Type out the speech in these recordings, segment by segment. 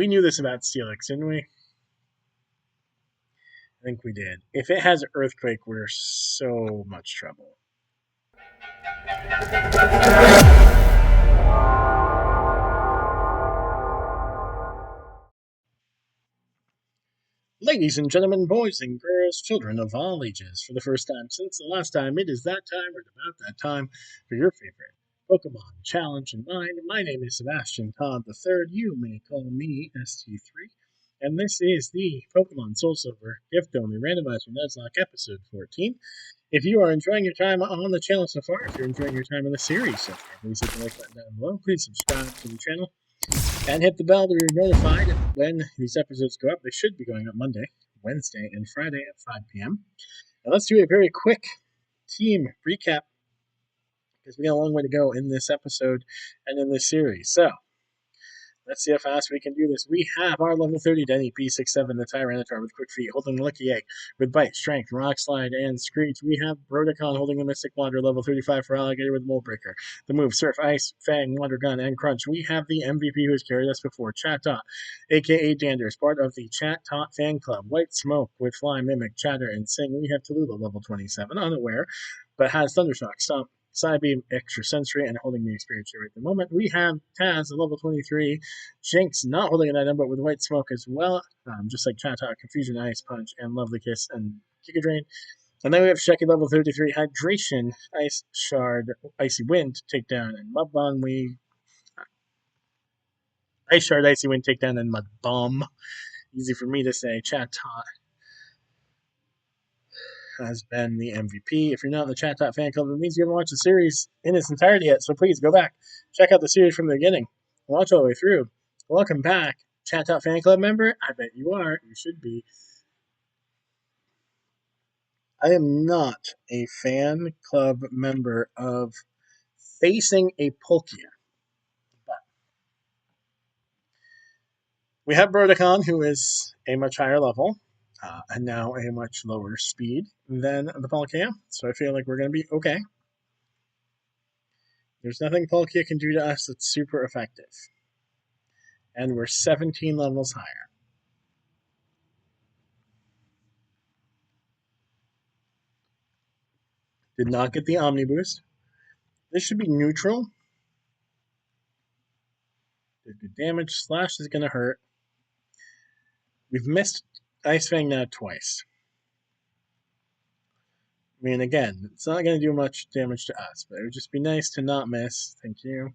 We knew this about Steelix, didn't we? I think we did. If it has Earthquake, we're so much trouble. Ladies and gentlemen, boys and girls, children of all ages, for the first time since the last time, it is that time or about that time for your favorite Pokemon challenge and mine. My name is Sebastian Todd III. You may call me ST3. And this is the Pokemon SoulSilver Gift Only Randomizer Nuzlocke episode 14. If you are enjoying your time on the channel so far, if you're enjoying your time in the series so far, please hit the like button down below. Please subscribe to the channel and hit the bell to be notified when these episodes go up. They should be going up Monday, Wednesday, and Friday at 5 p.m. And let's do a very quick team recap because we got a long way to go in this episode and in this series. So, let's see how fast we can do this. We have our level 30 Denny P67, the Tyranitar with Quick Feet, holding the Lucky Egg with Bite, Strength, Rock Slide, and Screech. We have Brodicon holding the Mystic Wander, level 35 for Alligator with Mold Breaker. The move, Surf, Ice, Fang, Water Gun, and Crunch. We have the MVP who has carried us before, Chat Tot, aka Danders, part of the Chat Tot fan club. White Smoke with Fly, Mimic, Chatter, and Sing. We have Tallulah, level 27, unaware, but has Thundershock, Stomp, Psybeam, Extrasensory, and holding the Experience Share at the moment. We have Taz, a level 23, Jinx not holding an item, but with White Smoke as well, just like Chatot, Confusion, Ice Punch, and Lovely Kiss, and Giga Drain. And then we have Shecky, level 33, Hydration, Ice Shard, Icy Wind, Takedown, and Mud Bomb. Ice Shard, Icy Wind, Takedown, and Mud Bomb. Easy for me to say. Chatot has been the MVP. If you're not in the Chat Top fan club, it means you haven't watched the series in its entirety yet. So please go back, check out the series from the beginning, watch all the way through. Welcome back, Chat Top fan club member. I bet you are. You should be. I am not a fan club member of facing a Palkia. But we have Brodicon, who is a much higher level. And now a much lower speed than the Palkia, so I feel like we're going to be okay. There's nothing Palkia can do to us that's super effective. And we're 17 levels higher. Did not get the Omni Boost. This should be neutral. Did good damage. Slash is going to hurt. We've missed Ice Fang now twice. I mean, again, it's not going to do much damage to us, but it would just be nice to not miss. Thank you.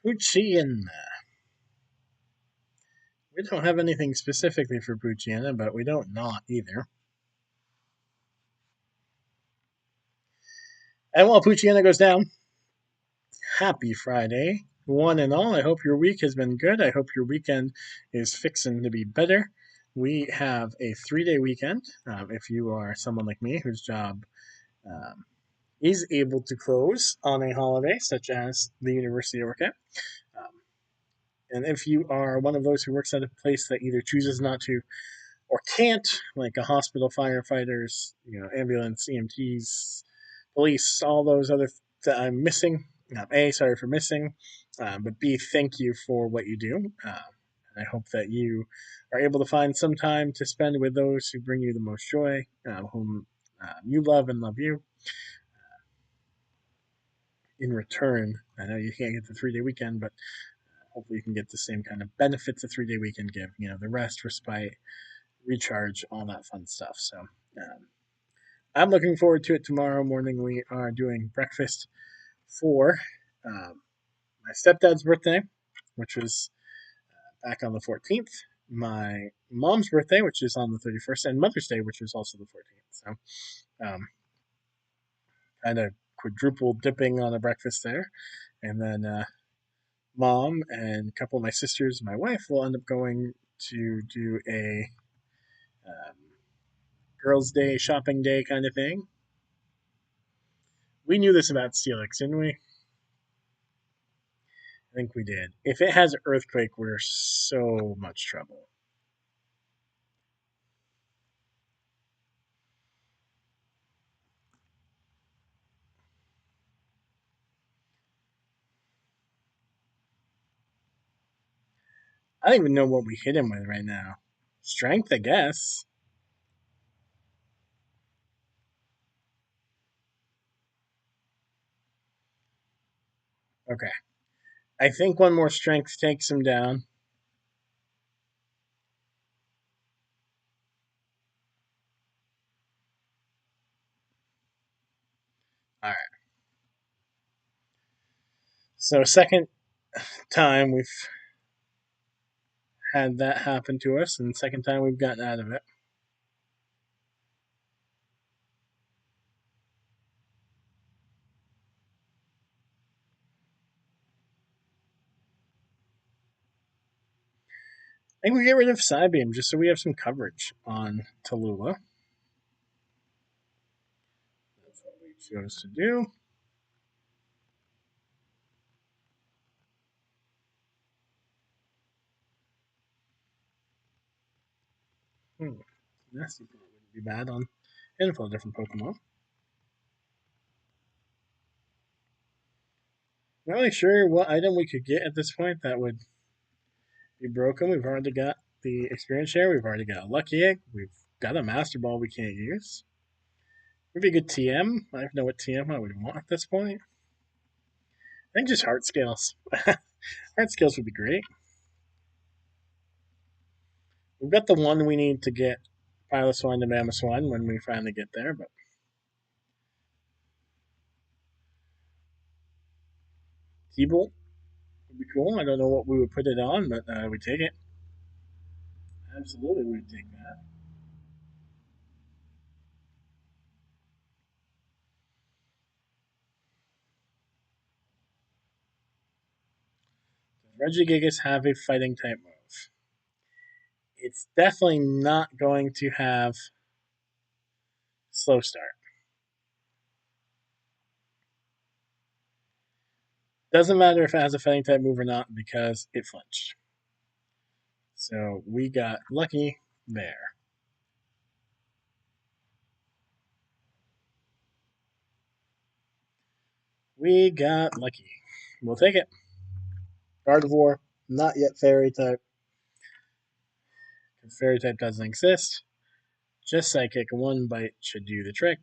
Poochyena. We don't have anything specifically for Poochyena, but we don't not either. And while Poochyena goes down, happy Friday, one and all. I hope your week has been good. I hope your weekend is fixing to be better. We have a 3-day weekend. If you are someone like me whose job is able to close on a holiday, such as the university I work at. And if you are one of those who works at a place that either chooses not to or can't, like a hospital, firefighters, ambulance, EMTs, police, all those other that I'm missing. A, sorry for missing, but B, thank you for what you do. And I hope that you are able to find some time to spend with those who bring you the most joy, whom you love and love you. In return, I know you can't get the 3-day weekend, but hopefully you can get the same kind of benefits a 3-day weekend give. The rest, respite, recharge, all that fun stuff. So I'm looking forward to it. Tomorrow morning we are doing breakfast for my stepdad's birthday, which was back on the 14th, my mom's birthday, which is on the 31st, and Mother's Day, which is also the 14th. So kind of quadruple dipping on a breakfast there. And then mom and a couple of my sisters and my wife will end up going to do a girls' day, shopping day kind of thing. We knew this about Steelix, didn't we? I think we did. If it has Earthquake, we're so much trouble. I don't even know what we hit him with right now. Strength, I guess. Okay. I think one more strength takes him down. All right. So, second time we've had that happen to us, and second time we've gotten out of it. I think we get rid of Psybeam just so we have some coverage on Tallulah. That's what we chose to do. Nasty Plot wouldn't be bad on a handful of different Pokemon. Not really sure what item we could get at this point that would be broken. We've already got the experience share. We've already got a Lucky Egg. We've got a Master Ball we can't use. Maybe a good TM. I don't know what TM I would want at this point. I think just Heart Scales. Heart Scales would be great. We've got the one we need to get Piloswine to Mamoswine when we finally get there, but T-Bolt would be cool. I don't know what we would put it on, but we take it. Absolutely, we would take that. Does Regigigas have a fighting type move? It's definitely not going to have Slow Start. Doesn't matter if it has a fighting type move or not because it flinched. So we got lucky there. We got lucky. We'll take it. Gardevoir, not yet fairy type. If fairy type doesn't exist, just psychic. One bite should do the trick.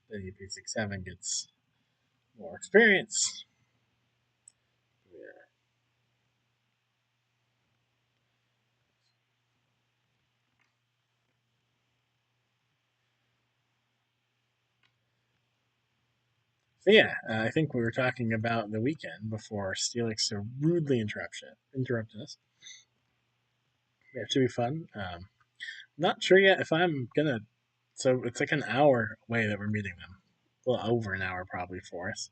Then EP67 gets more experience. Yeah. So yeah, I think we were talking about the weekend before Steelix so rudely interrupted us. It should be fun. Not sure yet if I'm gonna. So it's like an hour away that we're meeting them. Well, over an hour probably for us.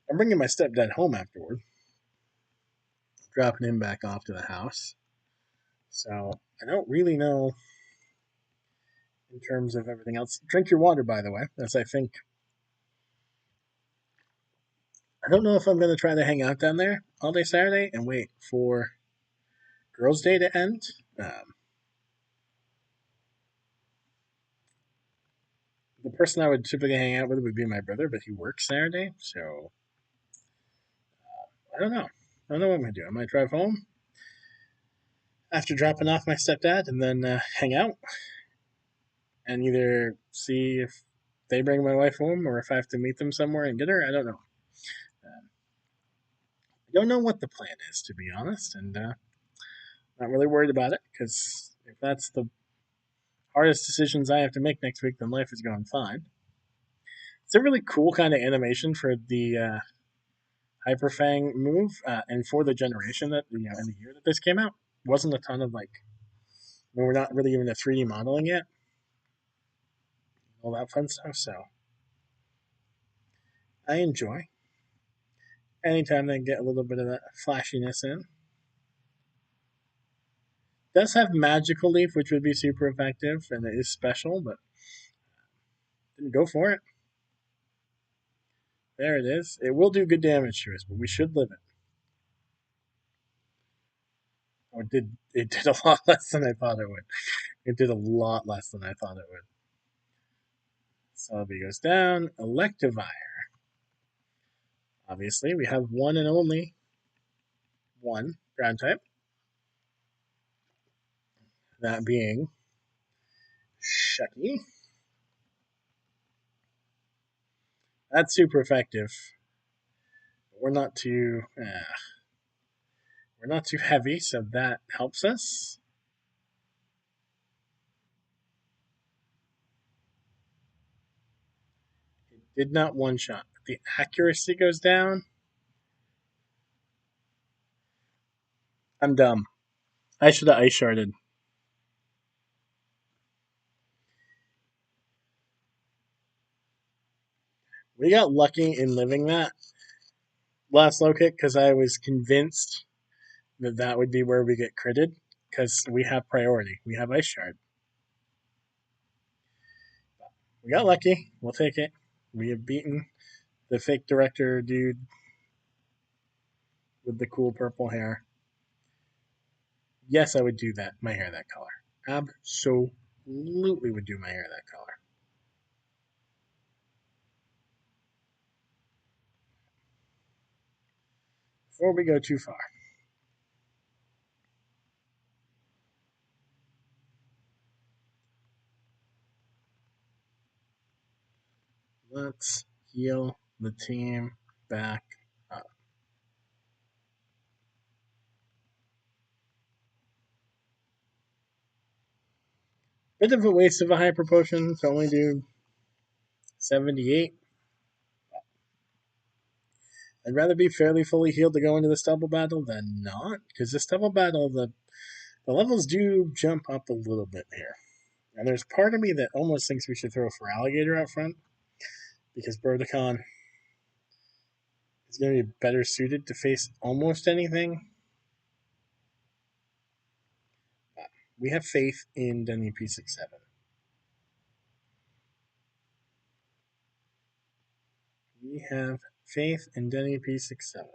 I'm bringing my stepdad home afterward, dropping him back off to the house. So I don't really know in terms of everything else. Drink your water, by the way, as I think. I don't know if I'm going to try to hang out down there all day Saturday and wait for Girls' Day to end. The person I would typically hang out with would be my brother, but he works Saturday, so I don't know. I don't know what I'm going to do. I might drive home after dropping off my stepdad and then hang out and either see if they bring my wife home or if I have to meet them somewhere and get her. I don't know. I don't know what the plan is, to be honest, and not really worried about it because if that's the hardest decisions I have to make next week, then life is going fine. It's a really cool kind of animation for the Hyperfang move, and for the generation that in the year that this came out, wasn't a ton of like. I mean, we're not really even a 3D modeling yet, all that fun stuff. So I enjoy anytime they get a little bit of that flashiness in. It does have Magical Leaf, which would be super effective, and it is special, but didn't go for it. There it is. It will do good damage to us, but we should live it. Oh, it did a lot less than I thought it would. It did a lot less than I thought it would. Celebi goes down. Electivire. Obviously, we have one and only one ground type, that being Shucky. That's super effective. We're not too we're not too heavy, so that helps us. It did not one shot. The accuracy goes down. I'm dumb. I should have ice sharded. We got lucky in living that last low kick because I was convinced that that would be where we get critted because we have priority. We have ice shard. We got lucky. We'll take it. We have beaten the fake director dude with the cool purple hair. Yes, I would do that. My hair that color. Absolutely would do my hair that color. Before we go too far, let's heal the team back up. Bit of a waste of a hyper potion to only do 78. I'd rather be fairly fully healed to go into this double battle than not, because this double battle, the levels do jump up a little bit here. And there's part of me that almost thinks we should throw for Alligator out front, because Burdicon is going to be better suited to face almost anything. We have faith in Denny P67. We have faith in Denny P67.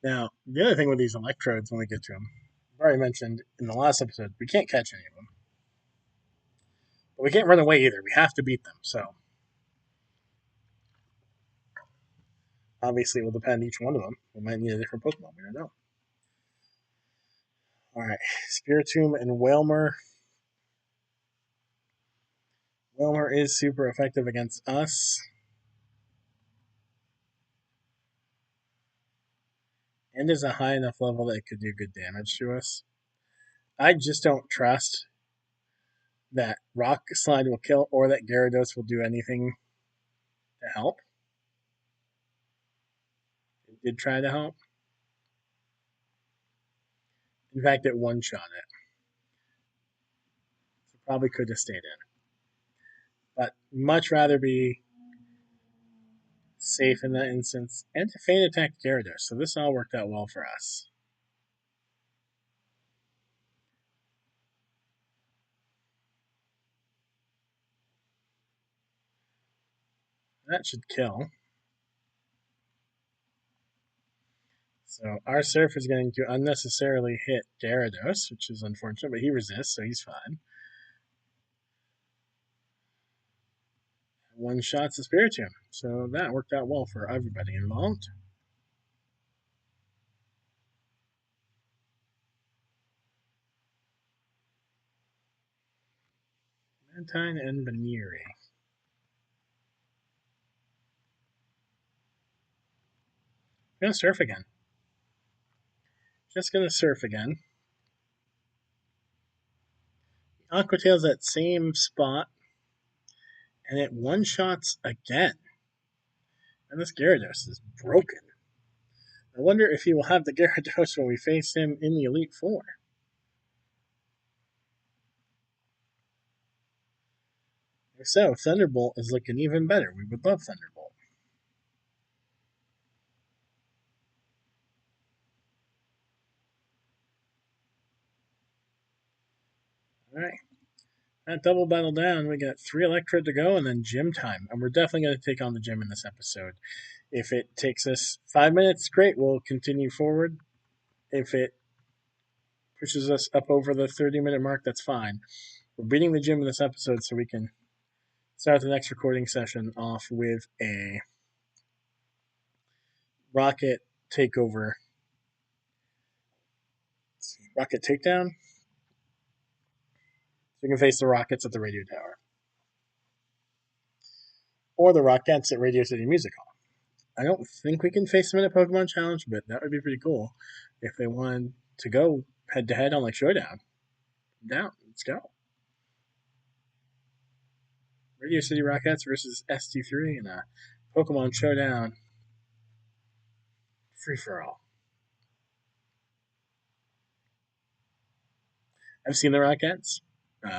Now, the other thing with these electrodes when we get to them, I've already mentioned in the last episode, we can't catch any of them. But we can't run away either. We have to beat them. So, obviously, it will depend each one of them. We might need a different Pokemon. We don't know. Alright, Spiritomb and Wailmer. Wailmer is super effective against us. And is a high enough level that it could do good damage to us. I just don't trust that Rock Slide will kill or that Gyarados will do anything to help. It did try to help. In fact, it one shot it. So probably could have stayed in. But much rather be safe in that instance and to feint attack Gyarados. So this all worked out well for us. That should kill. So our Surf is going to unnecessarily hit Gyarados, which is unfortunate, but he resists, so he's fine. One shot's a Spiritomb, so that worked out well for everybody involved. Mantine and Baniri. Gonna Surf again. Just gonna Surf again. Aqua Tail's that same spot, and it one shots again. And this Gyarados is broken. I wonder if he will have the Gyarados when we face him in the Elite Four. If so, Thunderbolt is looking even better. We would love Thunderbolt. Alright. That double battle down, we got 3 Electrode to go and then gym time. And we're definitely going to take on the gym in this episode. If it takes us 5 minutes, great. We'll continue forward. If it pushes us up over the 30-minute mark, that's fine. We're beating the gym in this episode so we can start the next recording session off with a rocket takeover. Rocket takedown. So we can face the rockets at the radio tower. Or the rockets at Radio City Music Hall. I don't think we can face them in a Pokemon Challenge, but that would be pretty cool if they wanted to go head to head on like Showdown. Down, let's go. Radio City Rockets versus ST3 in a Pokemon Showdown free for all. I've seen the Rockets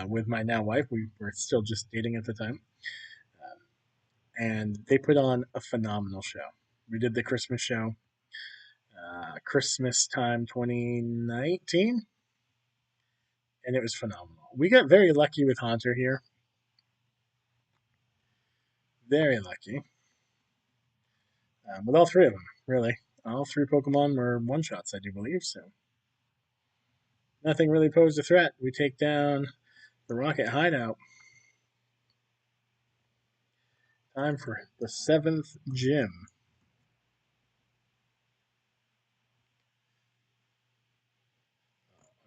with my now wife. We were still just dating at the time. And they put on a phenomenal show. We did the Christmas show, Christmas time 2019, and it was phenomenal. We got very lucky with Haunter here. Very lucky. With all three of them, really. All three Pokemon were one-shots, I do believe, so nothing really posed a threat. We take down the Rocket Hideout. Time for the 7th gym.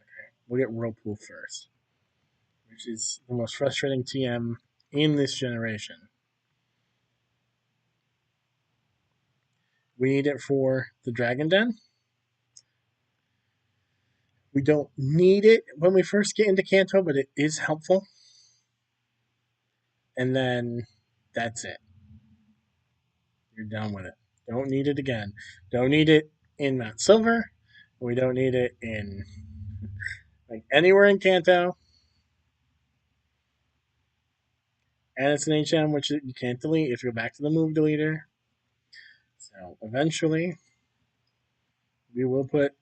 Okay, we'll get Whirlpool first, which is the most frustrating TM in this generation. We need it for the Dragon Den. We don't need it when we first get into Kanto, but it is helpful. And then that's it. You're done with it. Don't need it again. Don't need it in Mount Silver. We don't need it in like anywhere in Kanto. And it's an HM, which you can't delete if you go back to the move deleter. So eventually, we will put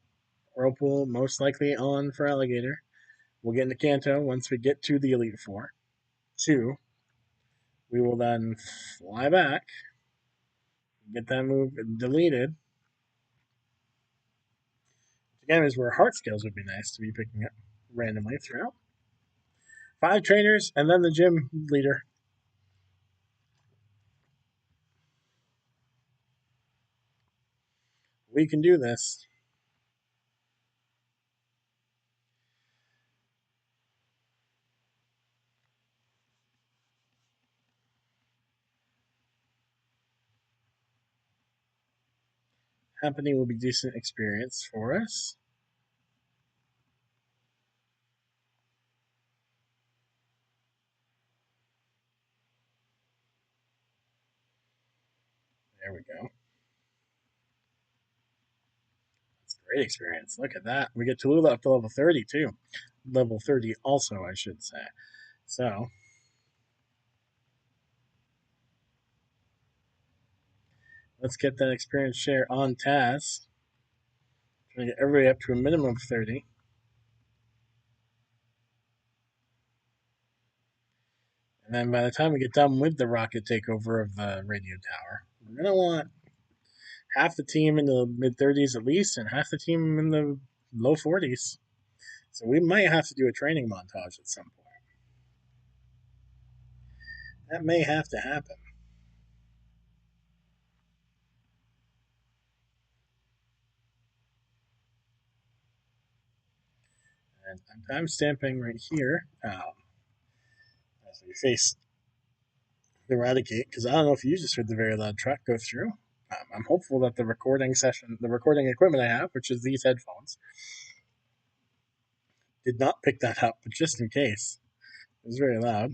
Whirlpool most likely on for Alligator. We'll get into Kanto once we get to the Elite Four. 2, we will then fly back, get that move deleted. Again, is where Heart Scales would be nice to be picking up randomly throughout. 5 trainers, and then the gym leader. We can do this. Happening will be decent experience for us. There we go. That's great experience. Look at that. We get Tallulah up to level 30 too. Level 30 also, I should say. So let's get that experience share on Taz. Trying to get everybody up to a minimum of 30. And then by the time we get done with the rocket takeover of the radio tower, we're going to want half the team in the mid 30s at least, and half the team in the low 40s. So we might have to do a training montage at some point. That may have to happen. And I'm time stamping right here as we face the Eradicate, because I don't know if you just heard the very loud truck go through. I'm hopeful that the recording equipment I have, which is these headphones, did not pick that up, but just in case, it was very loud.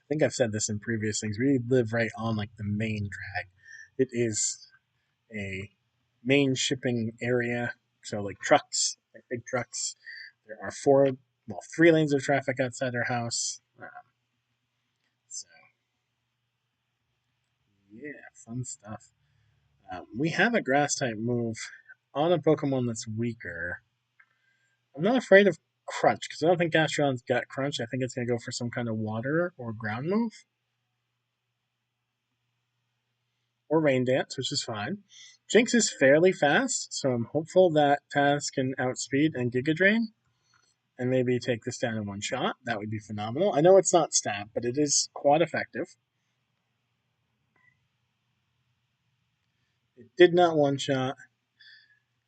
I think I've said this in previous things. We live right on like the main drag. It is a main shipping area, so like trucks, like big trucks. There are 3 lanes of traffic outside our house. So yeah, fun stuff. We have a grass type move on a Pokemon that's weaker. I'm not afraid of Crunch because I don't think Gastron's got Crunch. I think it's going to go for some kind of water or ground move. or Rain Dance, which is fine. Jinx is fairly fast, so I'm hopeful that Taz can outspeed and Giga Drain and maybe take this down in one shot. That would be phenomenal. I know it's not stab, but it is quite effective. It did not one shot.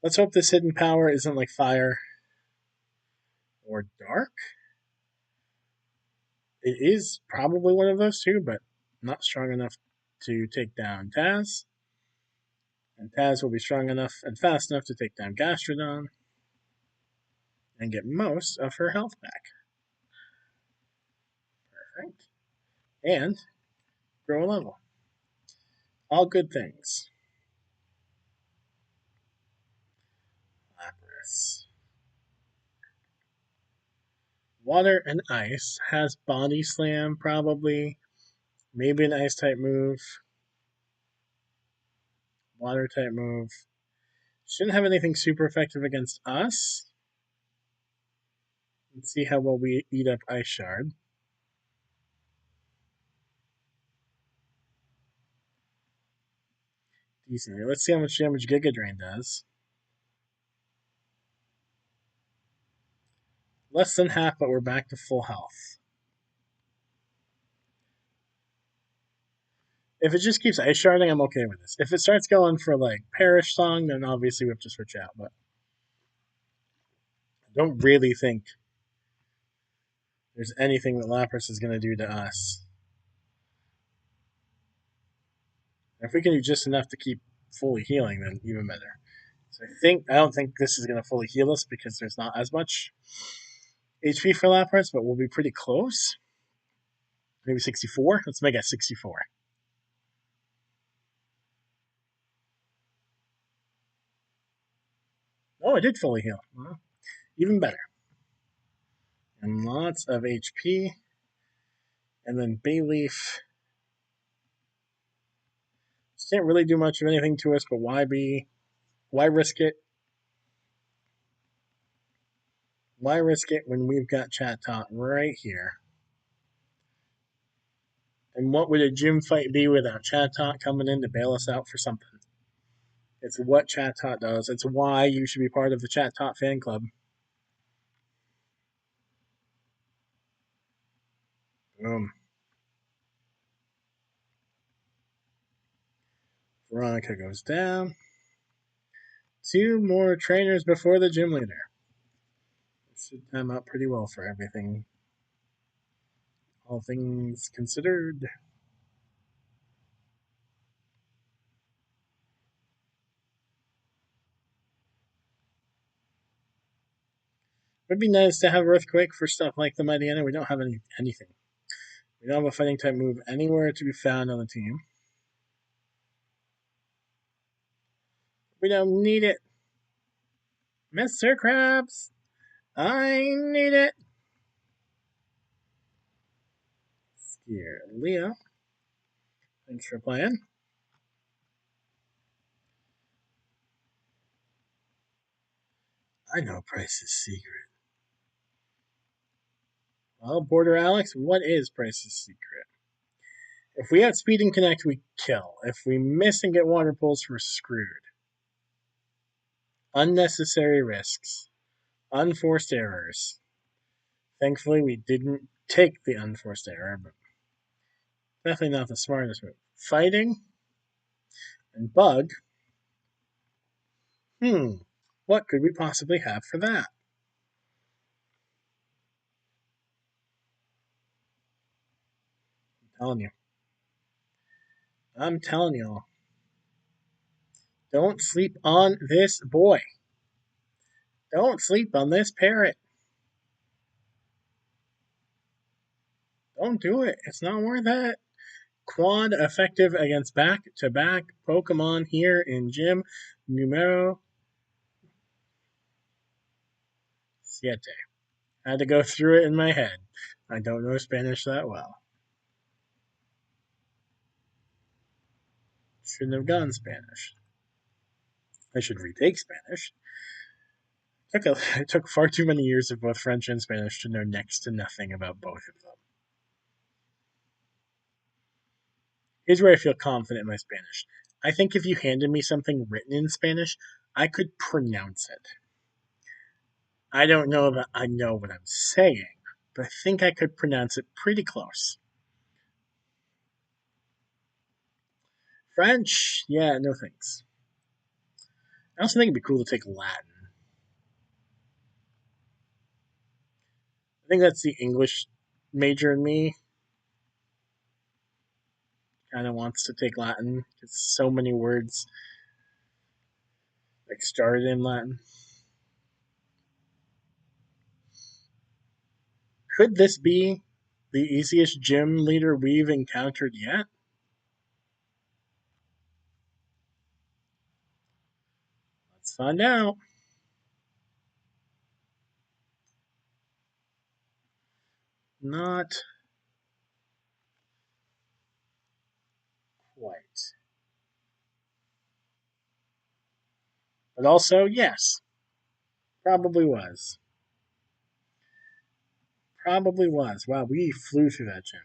Let's hope this hidden power isn't like fire or dark. It is probably one of those two, but not strong enough to take down Taz. And Taz will be strong enough and fast enough to take down Gastrodon and get most of her health back. Perfect. And grow a level. All good things. Lapras. Water and Ice has Body Slam, probably. Maybe an Ice type move. Water type move. Shouldn't have anything super effective against us. Let's see how well we eat up Ice Shard. Decently. Let's see how much damage Giga Drain does. Less than half, but we're back to full health. If it just keeps Ice Sharding, I'm okay with this. If it starts going for like Perish Song, then obviously we have to switch out. But I don't really think there's anything that Lapras is going to do to us. If we can do just enough to keep fully healing, then even better. So I don't think this is going to fully heal us because there's not as much HP for Lapras, but we'll be pretty close. Maybe 64. Let's make it 64. Oh, I did fully heal. Well, even better. And lots of HP. And then Bayleaf. Can't really do much of anything to us, but why risk it? Why risk it when we've got Chatot right here? And what would a gym fight be without Chatot coming in to bail us out for something? It's what Chatot does. It's why you should be part of the Chatot fan club. Boom. Veronica goes down. 2 more trainers before the gym leader. This should time out pretty well for everything. All things considered. Would be nice to have Earthquake for stuff like the Mightyena. We don't have anything. We don't have a fighting type move anywhere to be found on the team. We don't need it. Mr. Krabs, I need it. Skier Leo, thanks for playing. I know Price's secret. Well, Border Alex, what is Price's secret? If we outspeed and connect, we kill. If we miss and get water pulls, we're screwed. Unnecessary risks. Unforced errors. Thankfully, we didn't take the unforced error, but definitely not the smartest move. Fighting and Bug. What could we possibly have for that? I'm telling y'all. Don't sleep on this boy. Don't sleep on this parrot. Don't do it. It's not worth it. Quad effective against back-to-back Pokemon here in Gym Numero 7. I had to go through it in my head. I don't know Spanish that well. Shouldn't have gone Spanish. I should retake Spanish. It took far too many years of both French and Spanish to know next to nothing about both of them. Here's where I feel confident in my Spanish. I think if you handed me something written in Spanish, I could pronounce it. I don't know that I know what I'm saying, but I think I could pronounce it pretty close. French, yeah, no thanks. I also think it'd be cool to take Latin. I think that's the English major in me. Kind of wants to take Latin because so many words like started in Latin. Could this be the easiest gym leader we've encountered yet? Let's find out. Not quite. But also, yes, probably was. Probably was. Wow, we flew through that gym.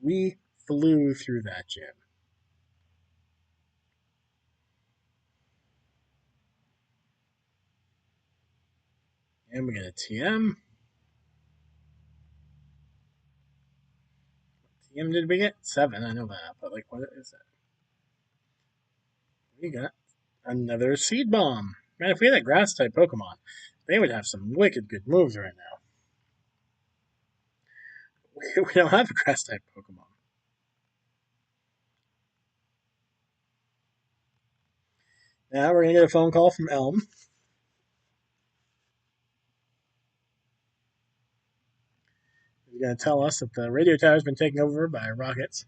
We flew through that gym. And we get a TM. TM did we get? 7, I know that. But, like, what is it? We got another Seed Bomb. Man, if we had a Grass type Pokemon, they would have some wicked good moves right now. We don't have a Grass type Pokemon. Now we're going to get a phone call from Elm. He's going to tell us that the radio tower has been taken over by rockets.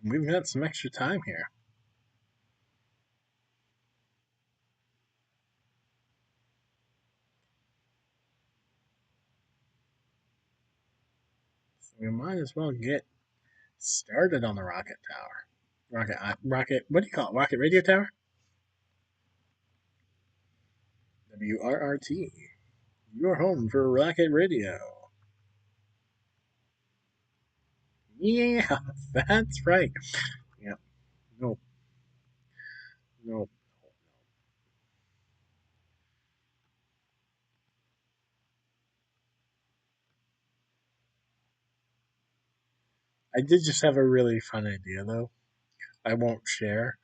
We've got some extra time here. So we might as well get started on the rocket tower. Rocket, what do you call it? Rocket radio tower? WRRT. Your home for rocket radio. Yeah, that's right. Yeah, no, no. I did just have a really fun idea, though. I won't share.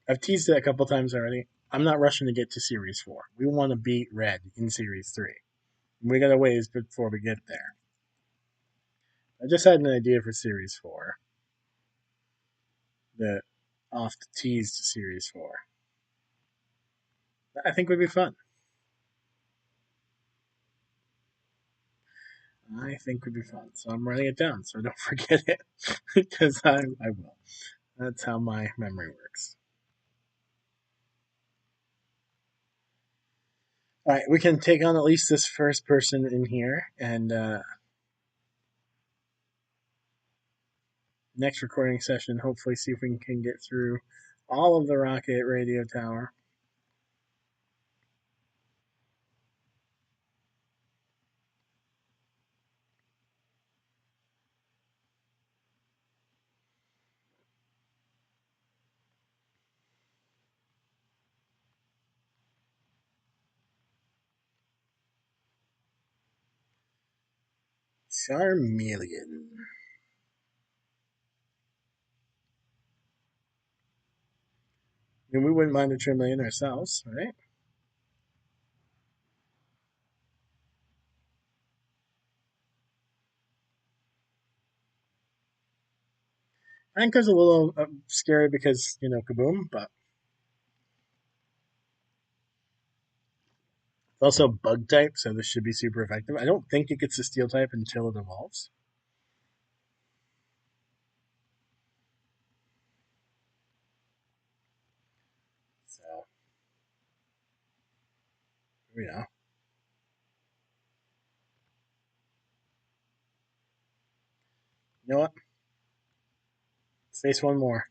I've teased it a couple times already. I'm not rushing to get to Series 4. We want to beat Red in Series 3. We got a ways before we get there. I just had an idea for Series 4 that off the tease to Series 4. I think would be fun. I think would be fun. So I'm writing it down so don't forget it because I will. That's how my memory works. All right, we can take on at least this first person in here, and next recording session, hopefully, see if we can get through all of the rocket radio tower. Charmeleon. I mean, we wouldn't mind a Charmeleon ourselves, right? Anchor's a little scary because, Kaboom, but it's also bug type, so this should be super effective. I don't think it gets the steel type until it evolves. So, yeah. You know what? Let's face one more.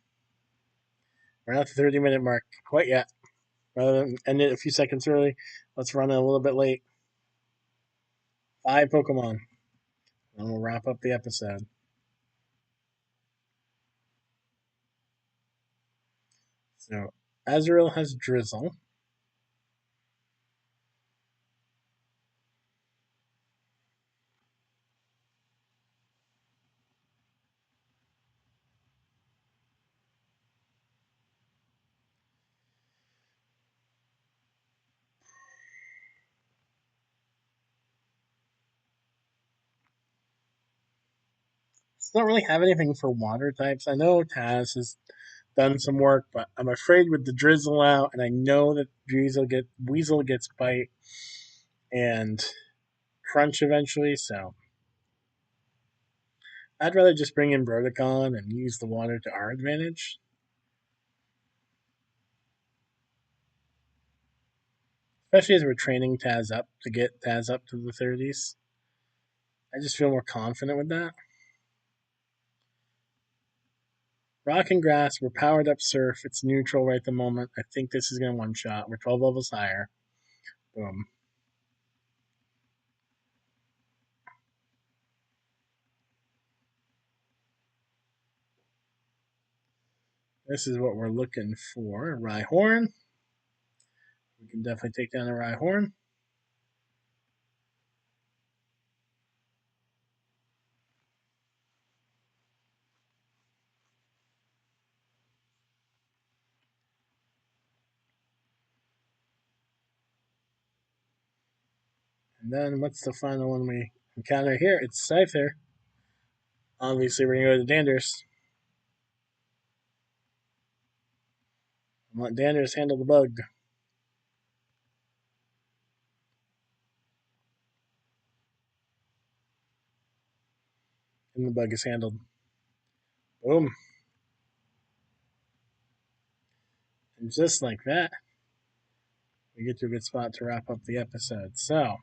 We're not at the 30-minute mark quite yet. Rather than end it a few seconds early, let's run it a little bit late. 5 Pokemon. And we'll wrap up the episode. So, Azrael has Drizzle. Don't really have anything for water types. I know Taz has done some work, but I'm afraid with the Drizzle out, and I know that Weasel gets Bite and Crunch eventually, so I'd rather just bring in Broticon and use the water to our advantage. Especially as we're training Taz up to get Taz up to the 30s. I just feel more confident with that. Rock and Grass, we're powered up Surf. It's neutral right at the moment. I think this is going to one shot. We're 12 levels higher. Boom. This is what we're looking for. Rhyhorn. We can definitely take down a Rhyhorn. And then what's the final one we encounter here? It's Scyther. Obviously, we're going to go to Danders. And let Danders handle the bug. And the bug is handled. Boom. And just like that, we get to a good spot to wrap up the episode. So,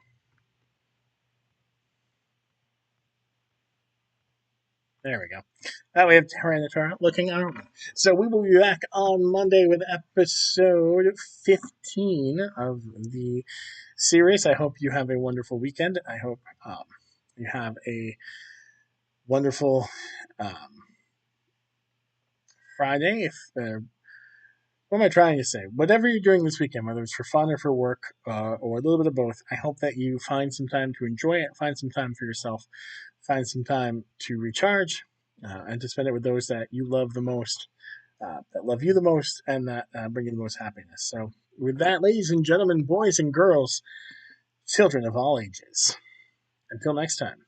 there we go. That way, we have Tyranitar looking out. So, we will be back on Monday with episode 15 of the series. I hope you have a wonderful weekend. I hope you have a wonderful Friday. What am I trying to say? Whatever you're doing this weekend, whether it's for fun or for work or a little bit of both, I hope that you find some time to enjoy it, find some time for yourself, find some time to recharge, and to spend it with those that you love the most, that love you the most, and that bring you the most happiness. So, with that, ladies and gentlemen, boys and girls, children of all ages, until next time.